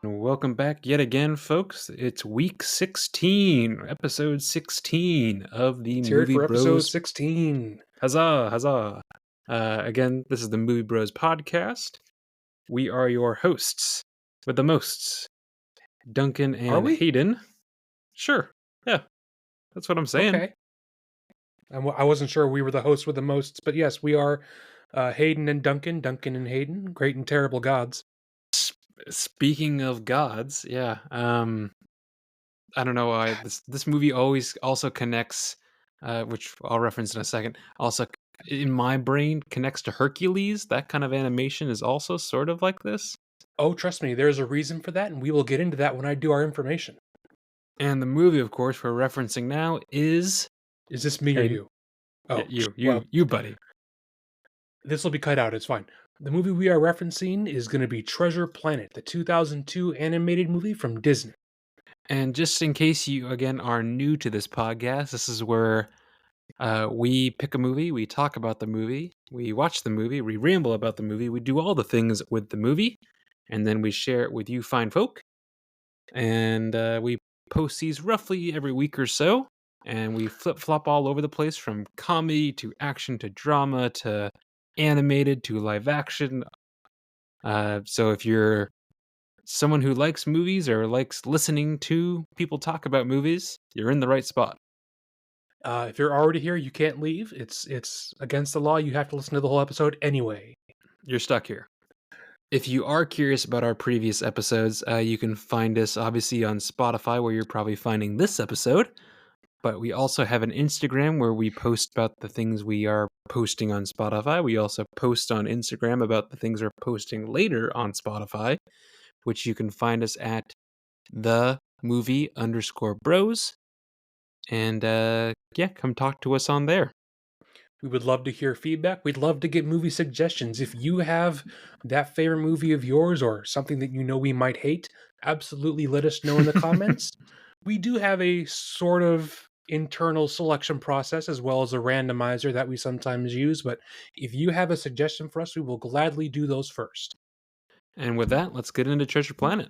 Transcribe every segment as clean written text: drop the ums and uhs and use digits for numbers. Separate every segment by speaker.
Speaker 1: Welcome back yet again, folks. It's week 16, episode 16 of the
Speaker 2: Let's hear it
Speaker 1: Movie
Speaker 2: for episode
Speaker 1: Bros.
Speaker 2: 16.
Speaker 1: Huzzah, huzzah. Again, this is the Movie Bros podcast. We are your hosts with the mosts, Duncan
Speaker 2: Are
Speaker 1: and
Speaker 2: we?
Speaker 1: Hayden. Sure, yeah, that's what I'm saying.
Speaker 2: Okay. I wasn't sure we were the hosts with the most, but yes, we are Hayden and Duncan and Hayden, great and terrible gods.
Speaker 1: Speaking of gods, yeah, I don't know why this movie always also connects, which I'll reference in a second. Also, in my brain, connects to Hercules. That kind of animation is also sort of like this.
Speaker 2: Oh, trust me, there's a reason for that, and we will get into that when I do our information.
Speaker 1: And the movie, of course, we're referencing now is
Speaker 2: Is this me or
Speaker 1: Hayden.
Speaker 2: you?
Speaker 1: Yeah,
Speaker 2: Oh,
Speaker 1: you,
Speaker 2: well,
Speaker 1: you, buddy.
Speaker 2: this will be cut out, it's fine. The movie we are referencing is going to be Treasure Planet, the 2002 animated movie from Disney.
Speaker 1: And just in case you again are new to this podcast, this is where we pick a movie, we talk about the movie, we watch the movie, we ramble about the movie, we do all the things with the movie, and then we share it with you fine folk. And we post these roughly every week or so, and we flip flop all over the place from comedy to action to drama to animated to live action. So if you're someone who likes movies or likes listening to people talk about movies, you're in the right spot.
Speaker 2: If you're already here, you can't leave. It's against the law. You have to listen to the whole episode anyway.
Speaker 1: You're stuck here. If you are curious about our previous episodes, you can find us obviously on Spotify, where you're probably finding this episode. But we also have an Instagram where we post about the things we are posting on Spotify. We also post on Instagram about the things we're posting later on Spotify, which you can find us at @the_movie_bros. And yeah, come talk to us on there.
Speaker 2: We would love to hear feedback. We'd love to get movie suggestions. If you have that favorite movie of yours or something that you know we might hate, absolutely let us know in the comments. We do have a sort of internal selection process as well as a randomizer that we sometimes use, but if you have a suggestion for us, we will gladly do those first.
Speaker 1: And with that, let's get into Treasure Planet.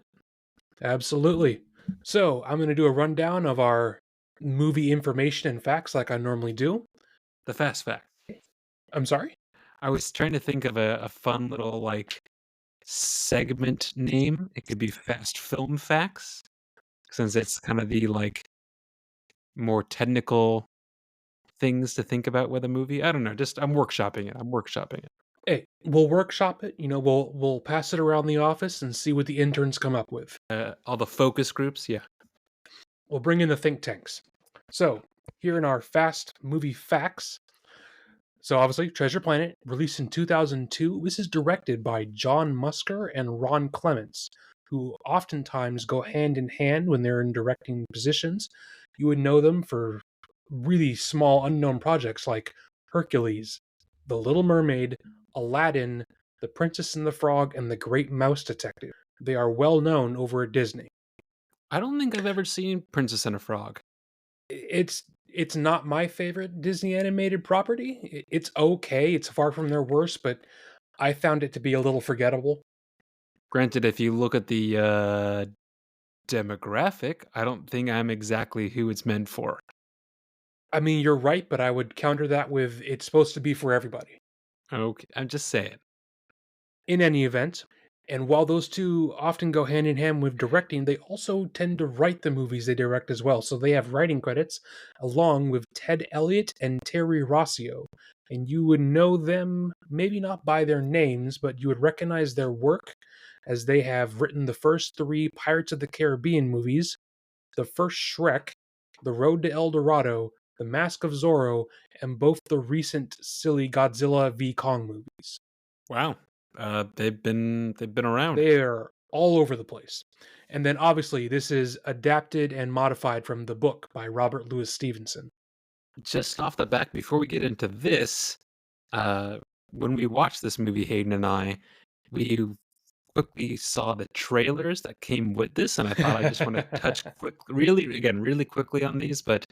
Speaker 2: Absolutely. So, I'm going to do a rundown of our movie information and facts like I normally do.
Speaker 1: The fast fact.
Speaker 2: I'm sorry?
Speaker 1: I was trying to think of a fun little like segment name. It could be Fast Film Facts, since it's kind of the like more technical things to think about with a movie. I don't know. Just I'm workshopping it. I'm workshopping it.
Speaker 2: Hey, we'll workshop it. We'll pass it around the office and see what the interns come up with.
Speaker 1: All the focus groups. Yeah.
Speaker 2: We'll bring in the think tanks. So, here in our fast movie facts. So, obviously, Treasure Planet, released in 2002. This is directed by John Musker and Ron Clements, who oftentimes go hand in hand when they're in directing positions. You would know them for really small, unknown projects like Hercules, The Little Mermaid, Aladdin, The Princess and the Frog, and The Great Mouse Detective. They are well known over at Disney.
Speaker 1: I don't think I've ever seen Princess and a Frog.
Speaker 2: It's not my favorite Disney animated property. It's okay. It's far from their worst, but I found it to be a little forgettable.
Speaker 1: Granted, if you look at the demographic, I don't think I'm exactly who it's meant for.
Speaker 2: I mean, you're right, but I would counter that with it's supposed to be for everybody.
Speaker 1: Okay, I'm just saying.
Speaker 2: In any event, and while those two often go hand in hand with directing, they also tend to write the movies they direct as well. So they have writing credits along with Ted Elliott and Terry Rossio. And you would know them, maybe not by their names, but you would recognize their work as they have written the first three Pirates of the Caribbean movies, the first Shrek, The Road to El Dorado, The Mask of Zorro, and both the recent silly Godzilla v Kong movies.
Speaker 1: Wow. They've been around.
Speaker 2: They're all over the place. And then obviously this is adapted and modified from the book by Robert Louis Stevenson.
Speaker 1: Just off the back, before we get into this, when we watched this movie, Hayden and I, we quickly saw the trailers that came with this, and I thought I just want to touch really quickly on these. But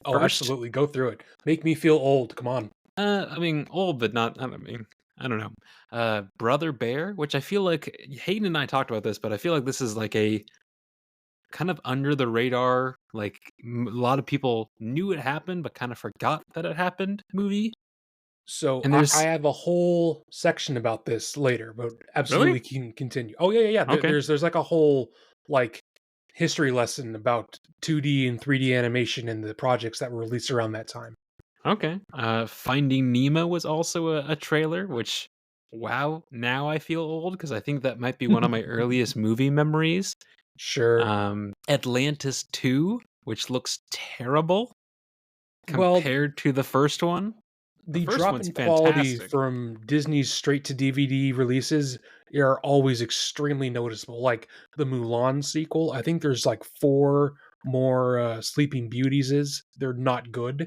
Speaker 2: Oh,
Speaker 1: first,
Speaker 2: absolutely. Go through it. Make me feel old. Come on.
Speaker 1: I mean, old, but not. I don't mean, I don't know. Brother Bear, which I feel like Hayden and I talked about this, but I feel like this is like a kind of under the radar. Like a lot of people knew it happened, but kind of forgot that it happened. Movie,
Speaker 2: So
Speaker 1: and
Speaker 2: I
Speaker 1: there's
Speaker 2: have a whole section about this later, but
Speaker 1: really
Speaker 2: absolutely can continue. Oh yeah, yeah, yeah.
Speaker 1: okay.
Speaker 2: There's like a whole like history lesson about 2D and 3D animation and the projects that were released around that time.
Speaker 1: Okay. Finding Nemo was also a trailer, which, wow, now I feel old because I think that might be one of my earliest movie memories.
Speaker 2: Sure.
Speaker 1: Atlantis 2, which looks terrible
Speaker 2: Well,
Speaker 1: compared to the first one. The
Speaker 2: the
Speaker 1: first
Speaker 2: drop
Speaker 1: one's
Speaker 2: in quality
Speaker 1: fantastic.
Speaker 2: from Disney's straight to DVD releases are always extremely noticeable. Like the Mulan sequel, I think there's like four more Sleeping Beauties. They're not good.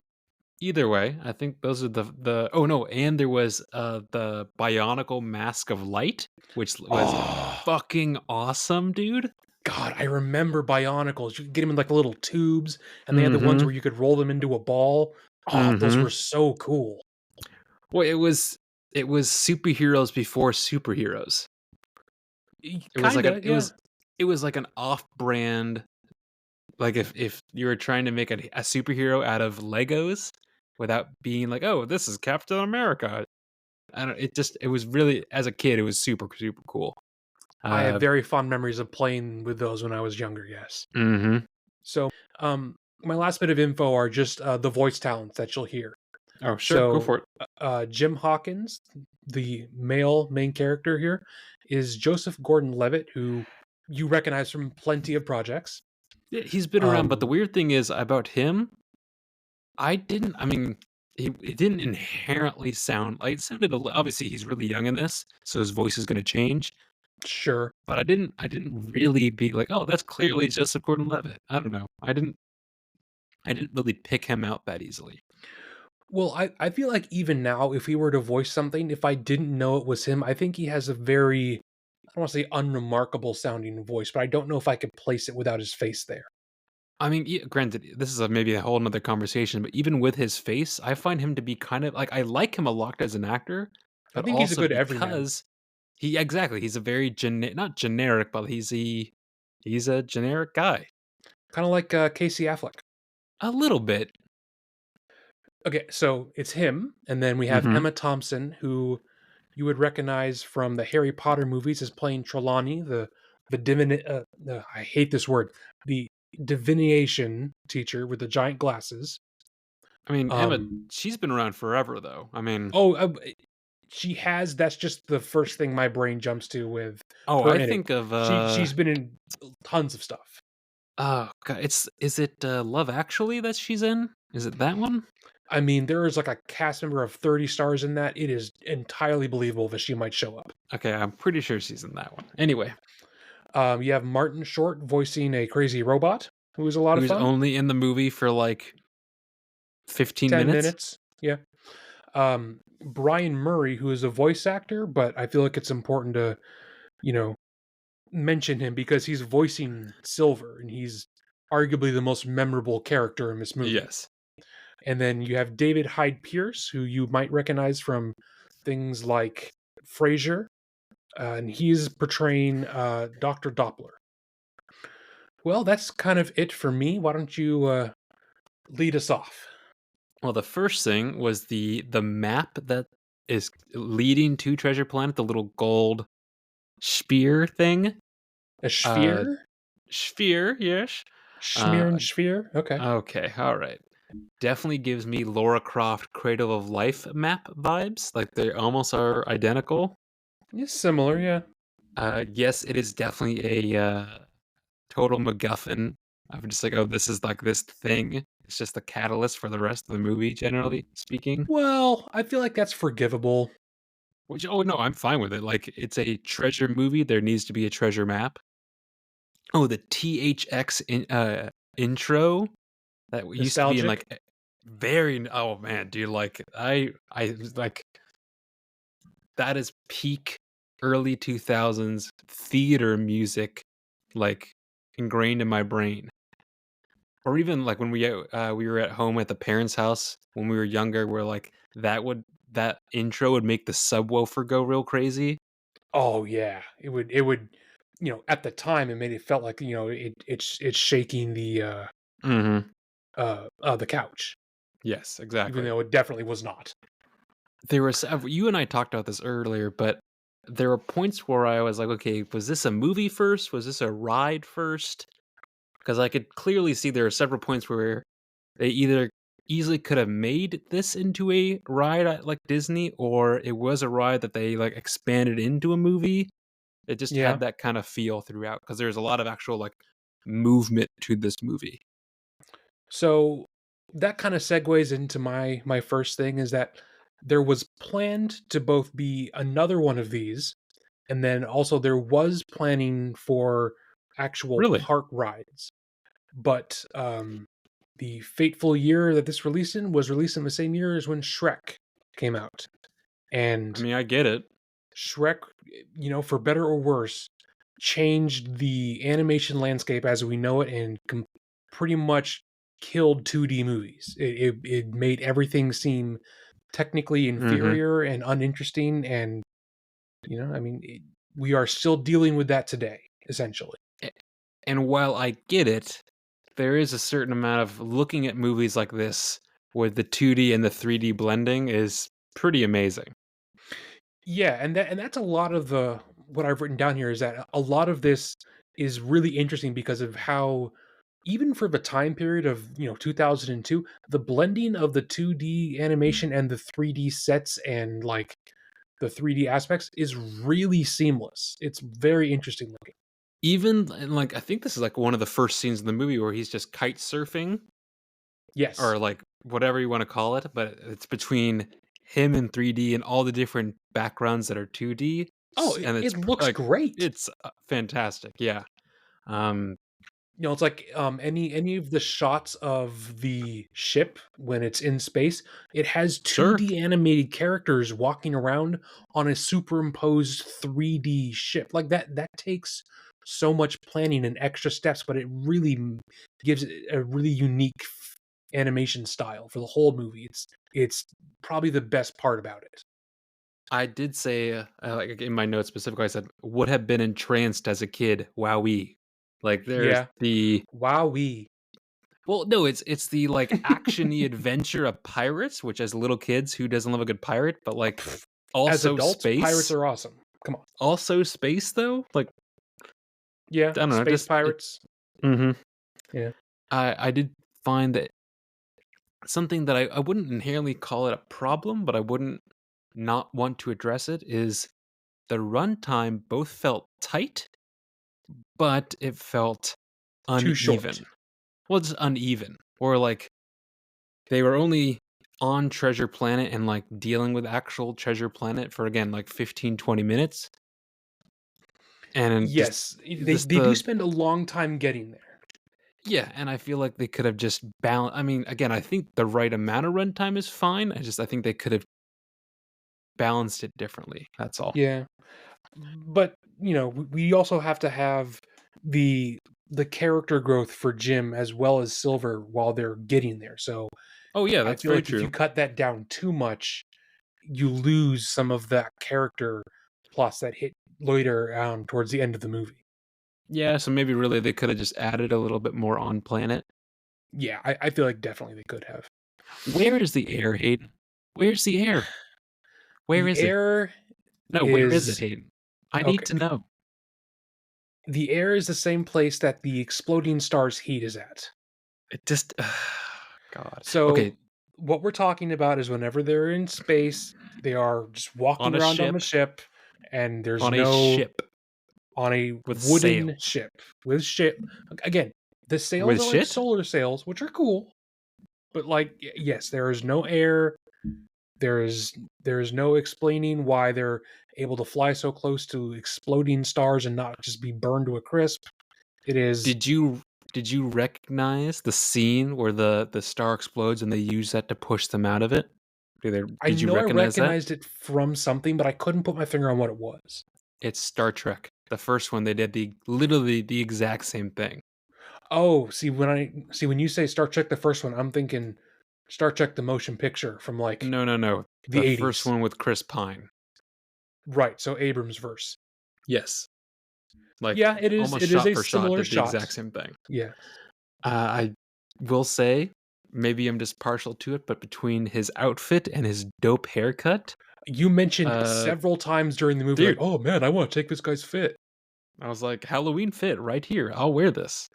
Speaker 1: Either way, I think those are the oh no, and there was the Bionicle Mask of Light, which was
Speaker 2: Oh
Speaker 1: fucking awesome, dude.
Speaker 2: God, I remember Bionicles. You could get them in like little tubes, and they had the ones
Speaker 1: Mm-hmm.
Speaker 2: where you could roll them into a ball. Oh, those
Speaker 1: Mm-hmm.
Speaker 2: were so cool.
Speaker 1: Well, it was superheroes before superheroes. It was like
Speaker 2: Kinda, yeah.
Speaker 1: it was like an off-brand, like if you were trying to make a superhero out of Legos without being like, "Oh, this is Captain America." I don't it was really, as a kid, it was super, super cool.
Speaker 2: I have
Speaker 1: Uh,
Speaker 2: very fond memories of playing with those when I was younger. Yes.
Speaker 1: mhm.
Speaker 2: So, my last bit of info are just the voice talents that you'll hear.
Speaker 1: Oh, sure, go
Speaker 2: So,
Speaker 1: for it.
Speaker 2: Jim Hawkins, the male main character here, is Joseph Gordon-Levitt, who you recognize from plenty of projects.
Speaker 1: Yeah, he's been around, but the
Speaker 2: Um,
Speaker 1: weird thing is about him, I mean, it didn't inherently sound like it sounded obviously, he's really young in this, so his voice is gonna change,
Speaker 2: sure.
Speaker 1: but I didn't really be like, "Oh, that's clearly Joseph Gordon-Levitt." I don't know. I didn't really pick him out that easily.
Speaker 2: Well, I feel like even now, if he were to voice something, if I didn't know it was him, I think he has a very, I don't want to say unremarkable sounding voice, but I don't know if I could place it without his face there.
Speaker 1: I mean, granted, this is maybe a whole another conversation, but even with his face, I find him to be kind of like I like him a lot as an actor,
Speaker 2: I
Speaker 1: but
Speaker 2: think he's a
Speaker 1: also
Speaker 2: good everyman,
Speaker 1: because exactly, he's a very not generic, but he's a generic guy.
Speaker 2: kind of like Casey Affleck.
Speaker 1: A little bit.
Speaker 2: Okay, so it's him, and then we have
Speaker 1: Mhm.
Speaker 2: Emma Thompson, who you would recognize from the Harry Potter movies as playing Trelawney, I hate this word, the divination teacher with the giant glasses.
Speaker 1: I mean, Emma,
Speaker 2: Um,
Speaker 1: she's been around forever though. I mean,
Speaker 2: oh, she has. That's just the first thing my brain jumps to with
Speaker 1: oh,
Speaker 2: her
Speaker 1: I
Speaker 2: in it.
Speaker 1: think of
Speaker 2: She's been in tons of stuff.
Speaker 1: oh god, is it Love Actually that she's in? Is it that one?
Speaker 2: I mean, there is like a cast member of 30 stars in that. It is entirely believable that she might show up.
Speaker 1: Okay, I'm pretty sure she's in that one. Anyway,
Speaker 2: You have Martin Short voicing a crazy robot, who is a lot
Speaker 1: he
Speaker 2: of
Speaker 1: was
Speaker 2: fun.
Speaker 1: only in the movie for like 15
Speaker 2: 10
Speaker 1: minutes.
Speaker 2: minutes. Yeah. Brian Murray, who is a voice actor, but I feel like it's important to, you know, mention him because he's voicing Silver and he's arguably the most memorable character in this movie.
Speaker 1: Yes.
Speaker 2: And then you have David Hyde Pierce, who you might recognize from things like Frasier, and he's portraying Dr. Doppler. Well, that's kind of it for me. Why don't you lead us off?
Speaker 1: Well, the first thing was the map that is leading to Treasure Planet, the little gold spear thing.
Speaker 2: A
Speaker 1: Uh,
Speaker 2: sphere?
Speaker 1: sphere, yes.
Speaker 2: Schmear
Speaker 1: Uh,
Speaker 2: and sphere? Okay.
Speaker 1: okay, all right. Definitely gives me Laura Croft Cradle of Life map vibes. Like they almost are identical.
Speaker 2: Yeah, similar, yeah.
Speaker 1: Yes, it is definitely a total MacGuffin. I'm just like, oh, this is like this thing. It's just the catalyst for the rest of the movie, generally speaking.
Speaker 2: Well, I feel like that's forgivable.
Speaker 1: Which, oh no, I'm fine with it. Like, it's a treasure movie. There needs to be a treasure map. Oh, the THX intro that used to be in
Speaker 2: Nostalgic?
Speaker 1: like very. Oh man, dude, like I like that is peak early 2000s theater music, like ingrained in my brain. Or even like when we were at home at the parents' house when we were younger, where like that intro would make the subwoofer go real crazy.
Speaker 2: Oh yeah, it would, at the time it made it felt like it's shaking
Speaker 1: Hmm.
Speaker 2: the couch,
Speaker 1: Yes,
Speaker 2: even
Speaker 1: exactly.
Speaker 2: though it definitely was not.
Speaker 1: There were you and I talked about this earlier, but there were points where I was like, okay, was this a movie first? Was this a ride first? Because I could clearly see there are several points where they either easily could have made this into a ride at like Disney, or it was a ride that they like expanded into a movie. It just
Speaker 2: Yeah.
Speaker 1: had that kind of feel throughout because there's a lot of actual like movement to this movie.
Speaker 2: So that kind of segues into my first thing is that there was planned to both be another one of these, and then also there was planning for actual
Speaker 1: Really?
Speaker 2: park rides. But the fateful year that this released in was released in the same year as when Shrek came out.
Speaker 1: I
Speaker 2: And
Speaker 1: mean, I get it.
Speaker 2: Shrek, for better or worse, changed the animation landscape as we know it and pretty much killed 2D movies. It made everything seem technically
Speaker 1: Hmm.
Speaker 2: inferior and uninteresting. And, I mean, we are still dealing with that today, essentially.
Speaker 1: And while I get it, there is a certain amount of looking at movies like this with the 2D and the 3D blending is pretty amazing.
Speaker 2: Yeah, and that's a lot of the what I've written down here is that a lot of this is really interesting because of how even for the time period of 2002, the blending of the 2D animation and the 3D sets and like the 3D aspects is really seamless. It's very interesting looking.
Speaker 1: Even and like I think this is like one of the first scenes in the movie where he's just kite surfing
Speaker 2: Yes.
Speaker 1: or like whatever you want to call it, but it's between him in 3D and all the different backgrounds that are 2D,
Speaker 2: Oh,
Speaker 1: and
Speaker 2: it looks great.
Speaker 1: it's fantastic. Yeah. Um,
Speaker 2: It's like any of the shots of the ship when it's in space, it has
Speaker 1: sure.
Speaker 2: 2D animated characters walking around on a superimposed 3D ship. Like that takes so much planning and extra steps, but it really gives it a really unique animation style for the whole movie. It's probably the best part about it.
Speaker 1: I did say, like in my notes specifically, I said would have been entranced as a kid. Wowee! Like there's
Speaker 2: Yeah.
Speaker 1: the
Speaker 2: Wowee.
Speaker 1: well, no, it's the like actiony adventure of pirates, which as little kids, who doesn't love a good pirate? But like
Speaker 2: As
Speaker 1: also
Speaker 2: adults, pirates
Speaker 1: space,
Speaker 2: are awesome. Come on.
Speaker 1: also space though. Like I
Speaker 2: Yeah,
Speaker 1: don't know,
Speaker 2: space
Speaker 1: just
Speaker 2: pirates.
Speaker 1: hmm.
Speaker 2: Yeah.
Speaker 1: I did find that something that I wouldn't inherently call it a problem, but I wouldn't not want to address it is the runtime both felt tight, but it felt
Speaker 2: Too short.
Speaker 1: uneven. Well, just uneven. Or like they were only on Treasure Planet and like dealing with actual Treasure Planet for again like 15-20 minutes. And just
Speaker 2: Yes,
Speaker 1: this
Speaker 2: they do
Speaker 1: the
Speaker 2: spend a long time getting there.
Speaker 1: yeah, and I feel like they could have just I mean, again, I think the right amount of runtime is fine. I think they could have balanced it differently. That's all.
Speaker 2: Yeah, but we also have to have the the character growth for Jim as well as Silver while they're getting there. So
Speaker 1: Oh yeah,
Speaker 2: I
Speaker 1: that's
Speaker 2: feel
Speaker 1: very
Speaker 2: like if you
Speaker 1: true.
Speaker 2: cut that down too much, you lose some of that character plus that hit later towards the end of the movie.
Speaker 1: Yeah, so maybe really they could have just added a little bit more on planet.
Speaker 2: Yeah, I feel like definitely they could have.
Speaker 1: Where is the air, Hayden? Where's the air? Where
Speaker 2: The
Speaker 1: is it?
Speaker 2: air
Speaker 1: No, where is it,
Speaker 2: is
Speaker 1: Hayden? I need
Speaker 2: okay.
Speaker 1: to know.
Speaker 2: The air is the same place that the exploding star's heat is at.
Speaker 1: It just God.
Speaker 2: So
Speaker 1: Okay,
Speaker 2: what we're talking about is whenever they're in space, they are just
Speaker 1: on
Speaker 2: walking
Speaker 1: a
Speaker 2: around on the
Speaker 1: ship,
Speaker 2: ship, and there's
Speaker 1: on a
Speaker 2: no
Speaker 1: ship
Speaker 2: on a
Speaker 1: with
Speaker 2: wooden
Speaker 1: sails.
Speaker 2: ship with ship. Again, the sails
Speaker 1: With
Speaker 2: are like
Speaker 1: shit?
Speaker 2: solar sails, which are cool, but like yes, there is no air. There is no explaining why they're able to fly so close to exploding stars and not just be burned to a crisp. It is.
Speaker 1: Did you recognize the scene where the star explodes and they use that to push them out of it?
Speaker 2: I
Speaker 1: Did you
Speaker 2: know I
Speaker 1: recognize that?
Speaker 2: recognized it from something, but I couldn't put my finger on what it was.
Speaker 1: It's Star Trek. The first one they did the literally the exact same thing.
Speaker 2: Oh, when you say Star Trek the first one, I'm thinking Star Trek the motion picture from like
Speaker 1: No, no, no.
Speaker 2: the
Speaker 1: The first
Speaker 2: 80s.
Speaker 1: one with Chris Pine.
Speaker 2: Right, so Abrams verse.
Speaker 1: Yes. Like
Speaker 2: Yeah, it is
Speaker 1: almost
Speaker 2: it is
Speaker 1: shot
Speaker 2: a
Speaker 1: for shot
Speaker 2: similar
Speaker 1: did the
Speaker 2: shot.
Speaker 1: exact same thing.
Speaker 2: Yeah.
Speaker 1: I will say, maybe I'm just partial to it, but between his outfit and his dope haircut,
Speaker 2: You mentioned
Speaker 1: uh,
Speaker 2: several times during the movie like,
Speaker 1: dude,
Speaker 2: "Oh man, I want to take this guy's fit."
Speaker 1: I was like, Halloween fit right here. I'll wear this.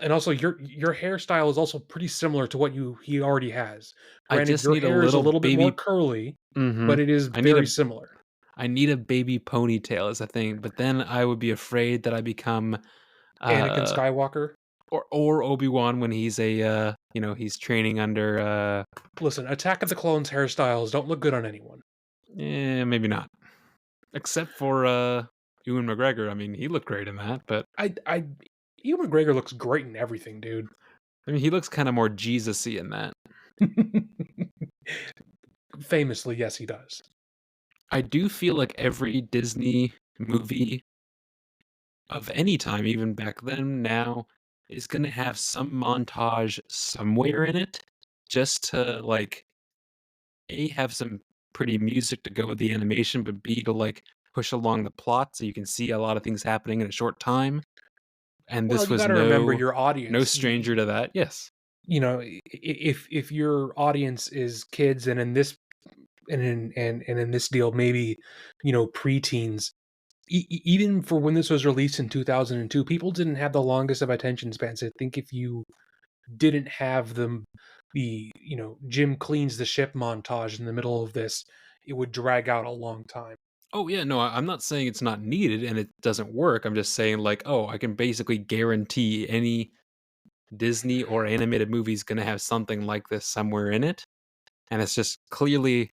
Speaker 2: And also your hairstyle is also pretty similar to what he already has.
Speaker 1: I
Speaker 2: Granted,
Speaker 1: just
Speaker 2: your
Speaker 1: need a
Speaker 2: hair is a
Speaker 1: little
Speaker 2: little bit more
Speaker 1: baby.
Speaker 2: curly,
Speaker 1: Hmm.
Speaker 2: but it is
Speaker 1: I need
Speaker 2: very
Speaker 1: a
Speaker 2: similar.
Speaker 1: I need a baby ponytail as a thing, but then I would be afraid that I become
Speaker 2: Anakin
Speaker 1: uh
Speaker 2: Skywalker.
Speaker 1: or Obi-Wan when he's he's training under
Speaker 2: Listen, Attack of the Clones hairstyles don't look good on anyone.
Speaker 1: maybe not. Except for Ewan McGregor. I mean, he looked great in that, but
Speaker 2: I Ewan McGregor looks great in everything, dude.
Speaker 1: I mean, he looks kind of more Jesus-y in that.
Speaker 2: Famously, yes, he does.
Speaker 1: I do feel like every Disney movie of any time, even back then, now, is gonna have some montage somewhere in it, just to like A, have some pretty music to go with the animation, but B, to like push along the plot so you can see a lot of things happening in a short time. And
Speaker 2: Well,
Speaker 1: this
Speaker 2: you
Speaker 1: was
Speaker 2: got to remember
Speaker 1: no
Speaker 2: your
Speaker 1: no
Speaker 2: audience.
Speaker 1: stranger to that. Yes.
Speaker 2: If your audience is kids, and in this and in this deal, maybe preteens. Even for when this was released in 2002, people didn't have the longest of attention spans. I think if you didn't have the Jim cleans the ship montage in the middle of this, it would drag out a long time.
Speaker 1: Oh yeah, no, I'm not saying it's not needed and it doesn't work. I'm just saying like, oh, I can basically guarantee any Disney or animated movie is going to have something like this somewhere in it. And it's just clearly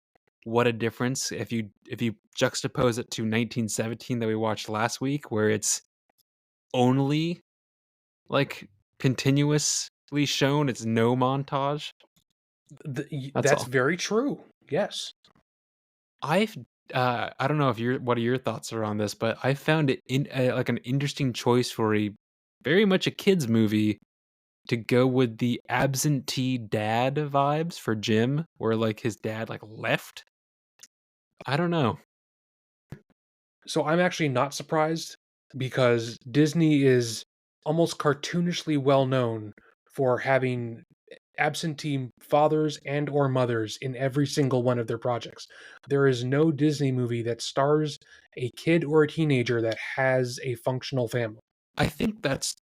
Speaker 1: what a difference if you juxtapose it to 1917 that we watched last week where it's only like continuously shown, it's no montage. That's
Speaker 2: That's
Speaker 1: all.
Speaker 2: very true. Yes.
Speaker 1: I've I don't know if what are your thoughts are on this, but I found it like an interesting choice for a very much a kids movie to go with the absentee dad vibes for Jim, where like his dad like left. I don't know.
Speaker 2: So I'm actually not surprised, because Disney is almost cartoonishly well known for having absentee fathers and or mothers in every single one of their projects. There is no Disney movie that stars a kid or a teenager that has a functional family.
Speaker 1: I think that's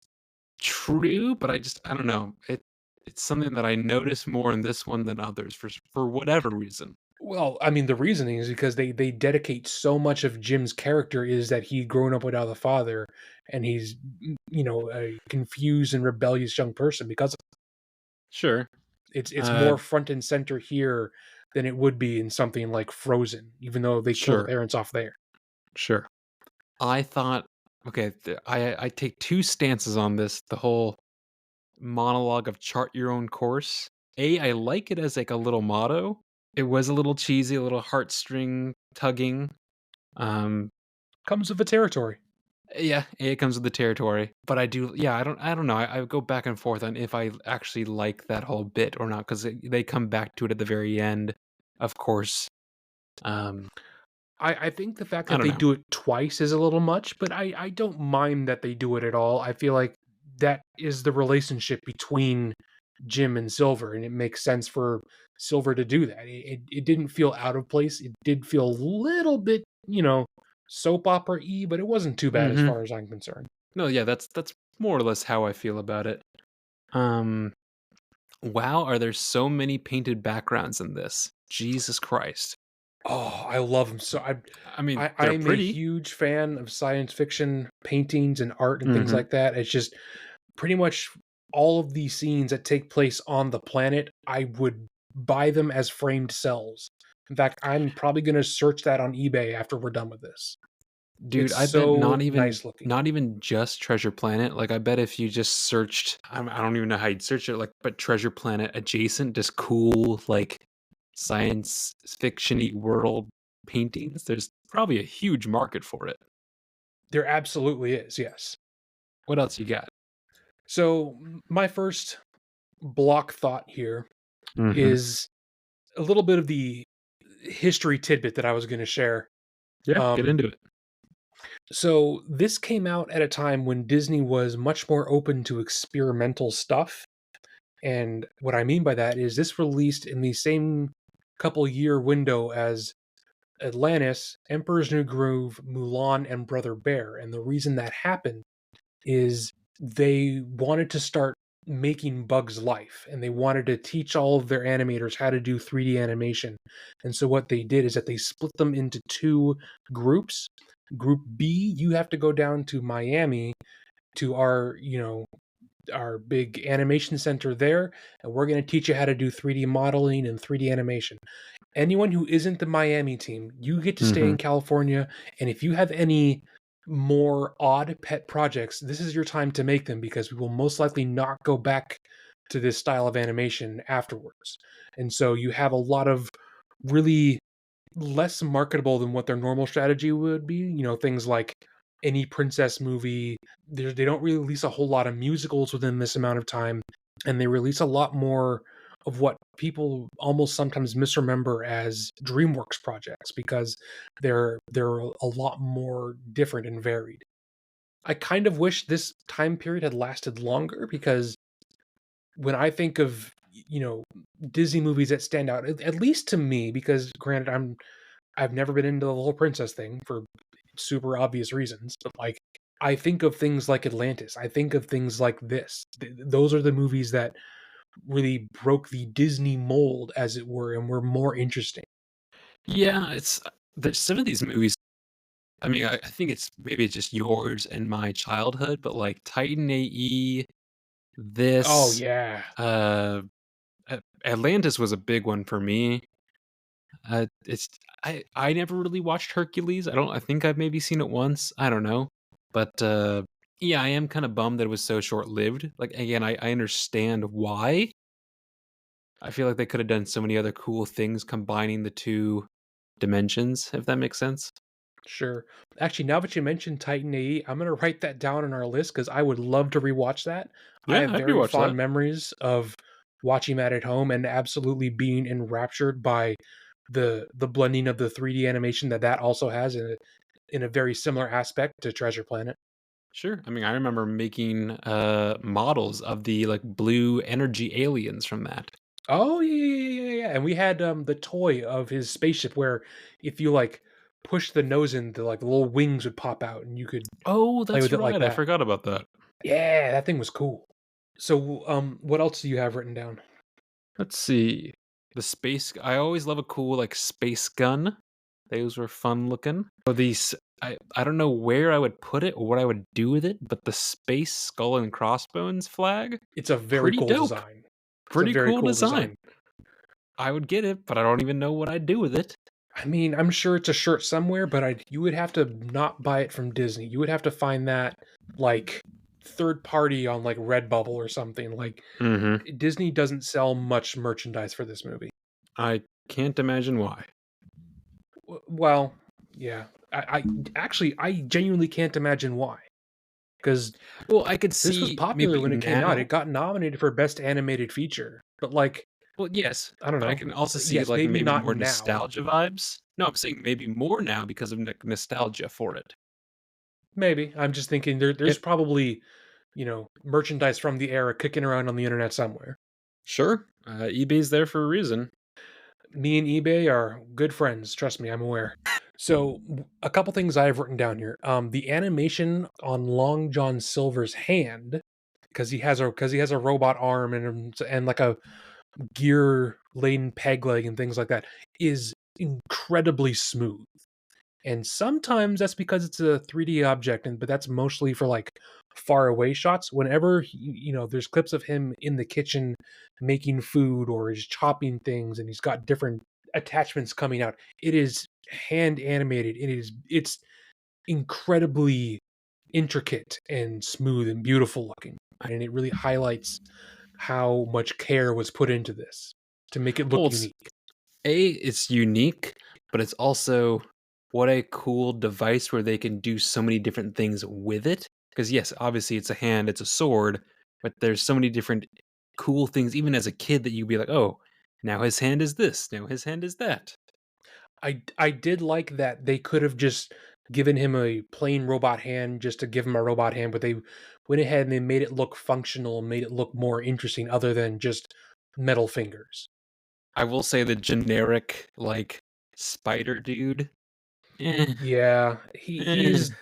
Speaker 1: true, but I don't know. It's something that I notice more in this one than others for whatever reason.
Speaker 2: Well, I mean, the reasoning is because they dedicate so much of Jim's character is that he'd grown up without a father, and he's a confused and rebellious young person. Because
Speaker 1: Sure.
Speaker 2: it's
Speaker 1: Uh
Speaker 2: more front and center here than it would be in something like Frozen, even though they kill the
Speaker 1: sure.
Speaker 2: parents off there.
Speaker 1: Sure. I thought okay, I take two stances on this, the whole monologue of chart your own course. A, I like it as like a little motto. It was a little cheesy, a little heartstring tugging. Um,
Speaker 2: Comes with the territory.
Speaker 1: yeah, it comes with the territory. But I do, yeah, I don't know. I go back and forth on if I actually like that whole bit or not because they come back to it at the very end, of course. Um,
Speaker 2: I think the fact
Speaker 1: I
Speaker 2: that
Speaker 1: don't
Speaker 2: they
Speaker 1: know.
Speaker 2: do it twice is a little much, but I don't mind that they do it at all. I feel like that is the relationship between Jim and Silver, and it makes sense for Silver to do that. It didn't feel out of place. It did feel a little bit, soap opera y, but it wasn't too bad as
Speaker 1: Hmm.
Speaker 2: far as I'm concerned.
Speaker 1: No, yeah, that's more or less how I feel about it. Um, wow, are there so many painted backgrounds in this? Jesus Christ.
Speaker 2: Oh, I love him so.
Speaker 1: I mean, they're
Speaker 2: I'm a
Speaker 1: pretty.
Speaker 2: huge fan of science fiction paintings and art and things
Speaker 1: Mhm.
Speaker 2: like that. It's just pretty much all of these scenes that take place on the planet, I would buy them as framed cells. In fact, I'm probably going to search that on eBay after we're done with this.
Speaker 1: Dude,
Speaker 2: It's
Speaker 1: I bet
Speaker 2: so nice looking.
Speaker 1: not even just Treasure Planet, like, I bet if you just searched I don't even know how you'd search it, like, but Treasure Planet adjacent, just cool, like, science fiction-y world paintings, there's probably a huge market for it.
Speaker 2: There absolutely is, yes.
Speaker 1: What else you got?
Speaker 2: So my first block thought here
Speaker 1: Hmm.
Speaker 2: is a little bit of the history tidbit that I was going to share.
Speaker 1: Yeah, get
Speaker 2: Um,
Speaker 1: into it.
Speaker 2: so this came out at a time when Disney was much more open to experimental stuff. And what I mean by that is this released in the same couple year window as Atlantis, Emperor's New Groove, Mulan, and Brother Bear. And the reason that happened is they wanted to start making Bugs Life and they wanted to teach all of their animators how to do 3D animation. And so what they did is that they split them into two groups. Group B, you have to go down to Miami to our big animation center there, and we're going to teach you how to do 3D modeling and 3D animation. Anyone who isn't the Miami team, you get to stay
Speaker 1: Hmm.
Speaker 2: in California, and if you have any more odd pet projects, this is your time to make them because we will most likely not go back to this style of animation afterwards. And so you have a lot of really less marketable than what their normal strategy would be. Things like any princess movie. They don't really release a whole lot of musicals within this amount of time, and they release a lot more of what people almost sometimes misremember as DreamWorks projects because they're a lot more different and varied. I kind of wish this time period had lasted longer because when I think of Disney movies that stand out, at least to me, because granted I've never been into the little princess thing for super obvious reasons, but like I think of things like Atlantis. I think of things like this. Those are the movies that really broke the Disney mold, as it were, and were more interesting.
Speaker 1: Yeah, it's there's some of these movies. I mean, I think it's maybe just yours and my childhood, but like Titan AE,
Speaker 2: Oh
Speaker 1: this,
Speaker 2: yeah,
Speaker 1: uh, Atlantis was a big one for me. It's I never really watched Hercules. I think I've maybe seen it once. I don't know, but yeah, I am kind of bummed that it was so short lived. Like again, I understand why. I feel like they could have done so many other cool things combining the two dimensions, if that makes sense.
Speaker 2: sure. Actually, now that you mentioned Titan AE, I'm gonna write that down on our list because I would love to rewatch that. I
Speaker 1: Yeah,
Speaker 2: have
Speaker 1: I'd
Speaker 2: very
Speaker 1: rewatch
Speaker 2: fond
Speaker 1: that.
Speaker 2: memories of watching that at home and absolutely being enraptured by the blending of the 3D animation that also has in a very similar aspect to Treasure Planet.
Speaker 1: Sure. I mean, I remember making models of the like blue energy aliens from that.
Speaker 2: Oh yeah. And we had the toy of his spaceship where if you like push the nose in, the like little wings would pop out and you could
Speaker 1: Oh,
Speaker 2: play
Speaker 1: that's
Speaker 2: with it like
Speaker 1: right. I
Speaker 2: that.
Speaker 1: forgot about that.
Speaker 2: Yeah, that thing was cool. So what else do you have written down?
Speaker 1: Let's see. The space I always love a cool like space gun. Those were fun looking. Oh, these I don't know where I would put it or what I would do with it, but the space skull and crossbones flag,
Speaker 2: It's a very
Speaker 1: pretty
Speaker 2: cool
Speaker 1: dope.
Speaker 2: design. It's a
Speaker 1: Pretty
Speaker 2: very
Speaker 1: cool
Speaker 2: cool
Speaker 1: design.
Speaker 2: design.
Speaker 1: I would get it, but I don't even know what I'd do with it.
Speaker 2: I mean, I'm sure it's a shirt somewhere, but you would have to not buy it from Disney. You would have to find that like third party on like Redbubble or something. Like
Speaker 1: Mhm.
Speaker 2: Disney doesn't sell much merchandise for this movie.
Speaker 1: I can't imagine why.
Speaker 2: Well, yeah. I actually I genuinely can't imagine why. Because
Speaker 1: Well, I could
Speaker 2: this was
Speaker 1: see
Speaker 2: popular
Speaker 1: maybe
Speaker 2: when it came out.
Speaker 1: now.
Speaker 2: It got nominated for Best Animated Feature. But like,
Speaker 1: Well, yes,
Speaker 2: I don't
Speaker 1: but I
Speaker 2: know.
Speaker 1: can also see
Speaker 2: Yes,
Speaker 1: like
Speaker 2: maybe
Speaker 1: maybe
Speaker 2: not
Speaker 1: more
Speaker 2: now.
Speaker 1: nostalgia vibes. No, I'm saying maybe more now because of nostalgia for it.
Speaker 2: Maybe. I'm just thinking there's
Speaker 1: It
Speaker 2: probably, merchandise from the era kicking around on the internet somewhere.
Speaker 1: sure. eBay's there for a reason.
Speaker 2: Me and eBay are good friends. Trust me, I'm aware. So, a couple things I've written down here. The animation on Long John Silver's hand, because he has a robot arm and like a gear laden peg leg and things like that, is incredibly smooth. And sometimes that's because it's a 3D object, but that's mostly for like far away shots. Whenever there's clips of him in the kitchen making food or he's chopping things, and he's got different attachments coming out. It is hand animated. It's incredibly intricate and smooth and beautiful looking, and it really highlights how much care was put into this to make it
Speaker 1: Well,
Speaker 2: look unique.
Speaker 1: it's unique, but it's also what a cool device where they can do so many different things with it. Because yes, obviously it's a hand, it's a sword, but there's so many different cool things, even as a kid, that you'd be like, oh, now his hand is this, now his hand is that.
Speaker 2: I did like that they could have just given him a plain robot hand just to give him a robot hand, but they went ahead and they made it look functional, made it look more interesting other than just metal fingers.
Speaker 1: I will say the generic, like, spider dude. Eh,
Speaker 2: Yeah,
Speaker 1: eh.
Speaker 2: he's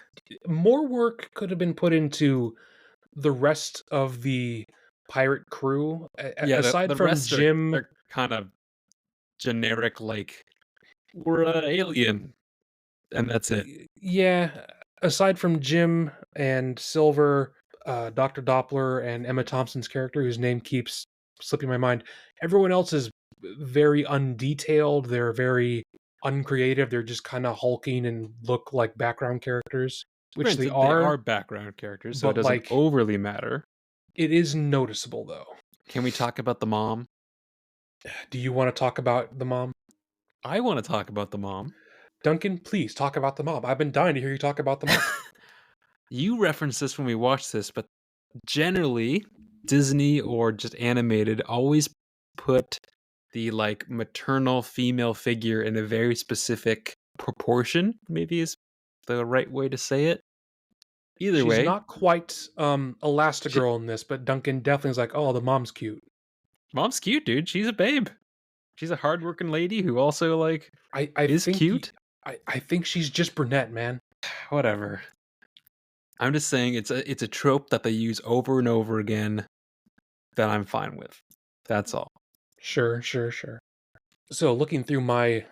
Speaker 2: more work could have been put into the rest of the pirate crew
Speaker 1: Yeah,
Speaker 2: aside
Speaker 1: the
Speaker 2: from
Speaker 1: rest
Speaker 2: Jim.
Speaker 1: are kind of generic, like, we're a alien, and that's it.
Speaker 2: Yeah, aside from Jim and Silver, Dr. Doppler and Emma Thompson's character, whose name keeps slipping my mind, everyone else is very undetailed. They're very uncreative. They're just kind of hulking and look like background characters, which they
Speaker 1: Granted, they
Speaker 2: are,
Speaker 1: are background characters, so it
Speaker 2: but
Speaker 1: doesn't
Speaker 2: like
Speaker 1: overly matter.
Speaker 2: it is noticeable though.
Speaker 1: Can we talk about the mom?
Speaker 2: Do you want to talk about the mom?
Speaker 1: I want to talk about the mom.
Speaker 2: Duncan, please talk about the mom. I've been dying to hear you talk about the mom.
Speaker 1: You referenced this when we watched this, but generally, Disney or just animated always put the like maternal female figure in a very specific proportion, maybe is the right way to say it. Either
Speaker 2: She's
Speaker 1: way,
Speaker 2: not quite
Speaker 1: she,
Speaker 2: Elastigirl in this, but Duncan definitely is like, oh, the mom's cute.
Speaker 1: mom's cute, dude. She's a babe. She's a hardworking lady who also like
Speaker 2: I
Speaker 1: is
Speaker 2: think
Speaker 1: cute.
Speaker 2: I think she's just brunette, man.
Speaker 1: Whatever. I'm just saying it's a trope that they use over and over again that I'm fine with. That's all.
Speaker 2: Sure, sure, sure. So looking through my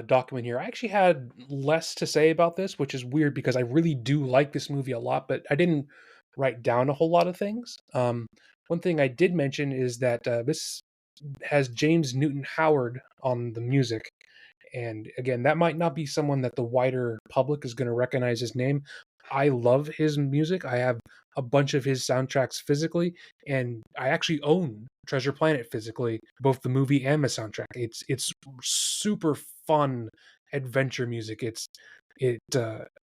Speaker 2: document here, I actually had less to say about this, which is weird because I really do like this movie a lot, but I didn't write down a whole lot of things. One thing I did mention is that this has James Newton Howard on the music. And again, that might not be someone that the wider public is going to recognize his name. I love his music. I have a bunch of his soundtracks physically, and I actually own Treasure Planet physically, both the movie and the soundtrack. It's super fun adventure music. It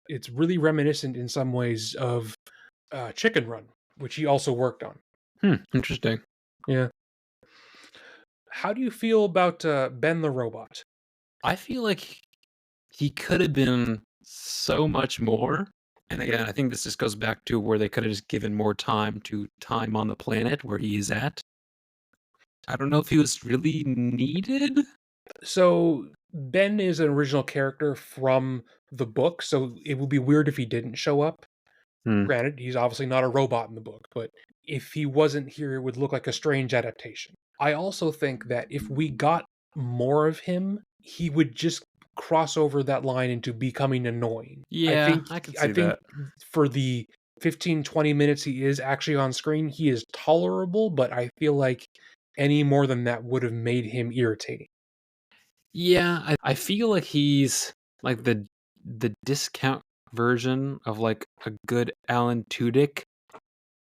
Speaker 2: it's really reminiscent in some ways of Chicken Run, which he also worked on.
Speaker 1: Interesting.
Speaker 2: Yeah. How do you feel about Ben the Robot?
Speaker 1: I feel like he could have been so much more. And again, I think this just goes back to where they could have just given more time to time on the planet where he is at. I don't know if he was really needed.
Speaker 2: So Ben is an original character from the book, so it would be weird if he didn't show up.
Speaker 1: Hmm.
Speaker 2: Granted, he's obviously not a robot in the book, but if he wasn't here, it would look like a strange adaptation. I also think that if we got more of him, he would just cross over that line into becoming annoying. I
Speaker 1: Yeah,
Speaker 2: think
Speaker 1: I could
Speaker 2: I
Speaker 1: see
Speaker 2: think
Speaker 1: that.
Speaker 2: for the 15-20 minutes he is actually on screen, he is tolerable, but I feel like any more than that would have made him irritating.
Speaker 1: Yeah, I feel like he's like the discount version of like a good Alan Tudyk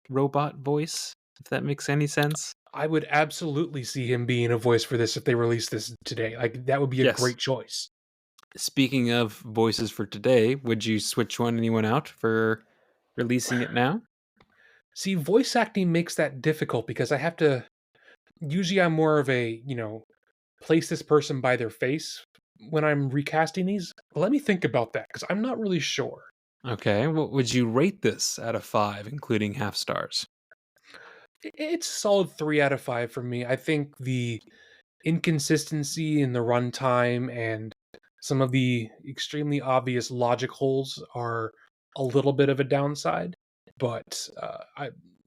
Speaker 1: robot voice, if that makes any sense.
Speaker 2: I would absolutely see him being a voice for this if they released this today. Like that would be a
Speaker 1: Yes.
Speaker 2: great choice.
Speaker 1: Speaking of voices for today, would you switch anyone out for releasing it now?
Speaker 2: See, voice acting makes that difficult because I have to usually I'm more of a, place this person by their face when I'm recasting these. Let me think about that because I'm not really sure.
Speaker 1: Okay, what would you rate this out of 5, including half stars?
Speaker 2: It's a solid 3 out of 5 for me. I think the inconsistency in the runtime and some of the extremely obvious logic holes are a little bit of a downside, but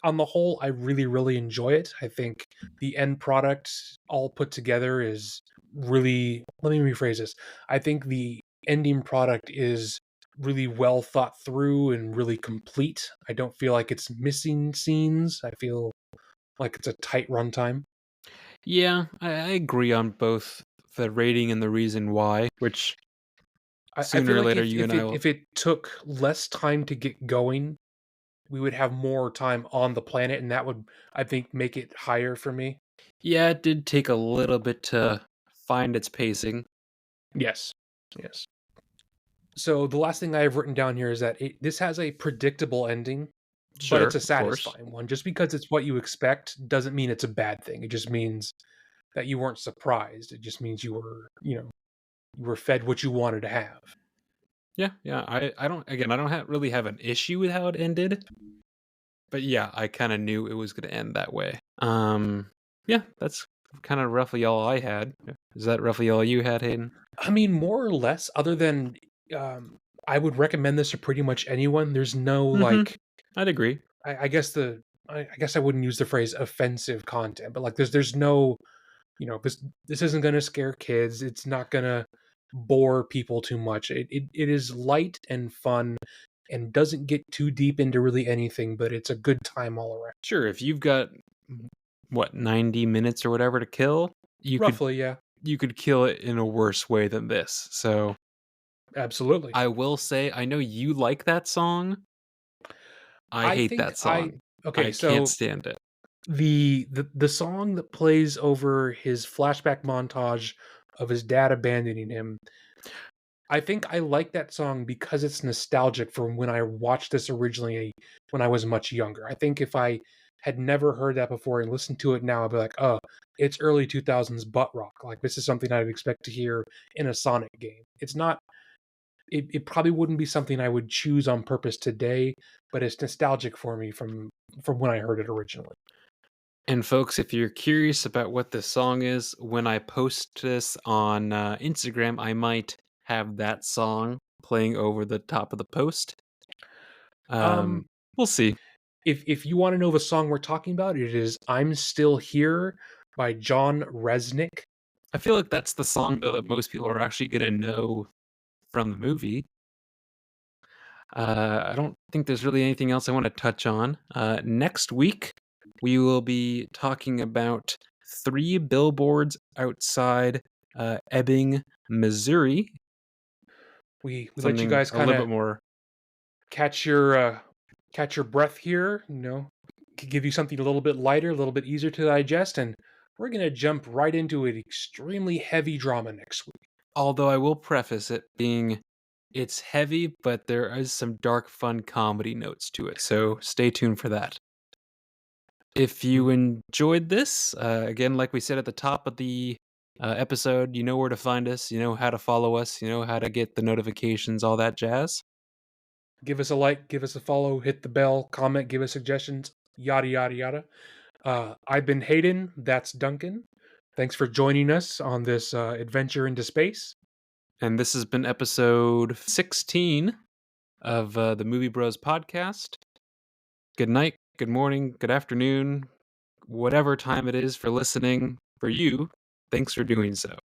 Speaker 2: on the whole, I really, really enjoy it. I think the end product, all put together, is really. Let me rephrase this. I think the ending product is really well thought through and really complete. I don't feel like it's missing scenes. I feel like it's a tight runtime.
Speaker 1: Yeah, I agree on both the rating and the reason why, which
Speaker 2: I
Speaker 1: sooner
Speaker 2: feel
Speaker 1: or
Speaker 2: like
Speaker 1: later
Speaker 2: if
Speaker 1: you and
Speaker 2: if
Speaker 1: I
Speaker 2: it
Speaker 1: will.
Speaker 2: if it took less time to get going, we would have more time on the planet, and that would, I think, make it higher for me.
Speaker 1: Yeah, it did take a little bit to find its pacing.
Speaker 2: Yes, yes. So the last thing I have written down here is that this has a predictable ending. but
Speaker 1: Sure,
Speaker 2: it's a
Speaker 1: of course.
Speaker 2: satisfying one. Just because it's what you expect doesn't mean it's a bad thing. It just means that you weren't surprised. It just means you were fed what you wanted to have.
Speaker 1: Yeah, yeah. I don't really have an issue with how it ended, but yeah, I kind of knew it was going to end that way. Yeah, that's kind of roughly all I had. Is that roughly all you had, Hayden?
Speaker 2: I mean, more or less, other than um, I would recommend this to pretty much anyone. There's no
Speaker 1: Mm-hmm.
Speaker 2: like,
Speaker 1: I'd agree.
Speaker 2: I guess I guess I wouldn't use the phrase offensive content, but like, there's no, this isn't going to scare kids. It's not going to bore people too much. It is light and fun, and doesn't get too deep into really anything, but it's a good time all around.
Speaker 1: Sure, if you've got what 90 minutes or whatever to kill,
Speaker 2: Roughly, yeah,
Speaker 1: you could kill it in a worse way than this. So
Speaker 2: absolutely.
Speaker 1: I will say, I know you like that song. I
Speaker 2: I
Speaker 1: hate
Speaker 2: think
Speaker 1: that
Speaker 2: I
Speaker 1: song.
Speaker 2: okay,
Speaker 1: I can't
Speaker 2: so
Speaker 1: stand it.
Speaker 2: the song that plays over his flashback montage of his dad abandoning him, I think I like that song because it's nostalgic from when I watched this originally when I was much younger. I think if I had never heard that before and listened to it now, I'd be like, oh, it's early 2000s butt rock. Like, this is something I'd expect to hear in a Sonic game. It's not, it probably wouldn't be something I would choose on purpose today, but it's nostalgic for me from when I heard it originally.
Speaker 1: And folks, if you're curious about what this song is, when I post this on Instagram, I might have that song playing over the top of the post.
Speaker 2: Um,
Speaker 1: We'll see.
Speaker 2: if you want to know the song we're talking about, it is "I'm Still Here" by John Resnick.
Speaker 1: I feel like that's the song though that most people are actually going to know from the movie. I don't think there's really anything else I want to touch on. Next week, we will be talking about 3 billboards outside Ebbing, Missouri.
Speaker 2: We let you
Speaker 1: Something
Speaker 2: guys
Speaker 1: a
Speaker 2: kind
Speaker 1: little
Speaker 2: of
Speaker 1: bit more.
Speaker 2: catch your catch your breath here. Give you something a little bit lighter, a little bit easier to digest, and we're gonna jump right into an extremely heavy drama next week.
Speaker 1: Although I will preface it being it's heavy, but there is some dark, fun comedy notes to it. So stay tuned for that. If you enjoyed this, again, like we said at the top of the episode, you know where to find us, you know how to follow us, you know how to get the notifications, all that jazz.
Speaker 2: Give us a like, give us a follow, hit the bell, comment, give us suggestions, yada yada yada. I've been Hayden. That's Duncan. Thanks for joining us on this adventure into space.
Speaker 1: And this has been episode 16 of the Movie Bros podcast. Good night, good morning, good afternoon, whatever time it is for listening for you. Thanks for doing so.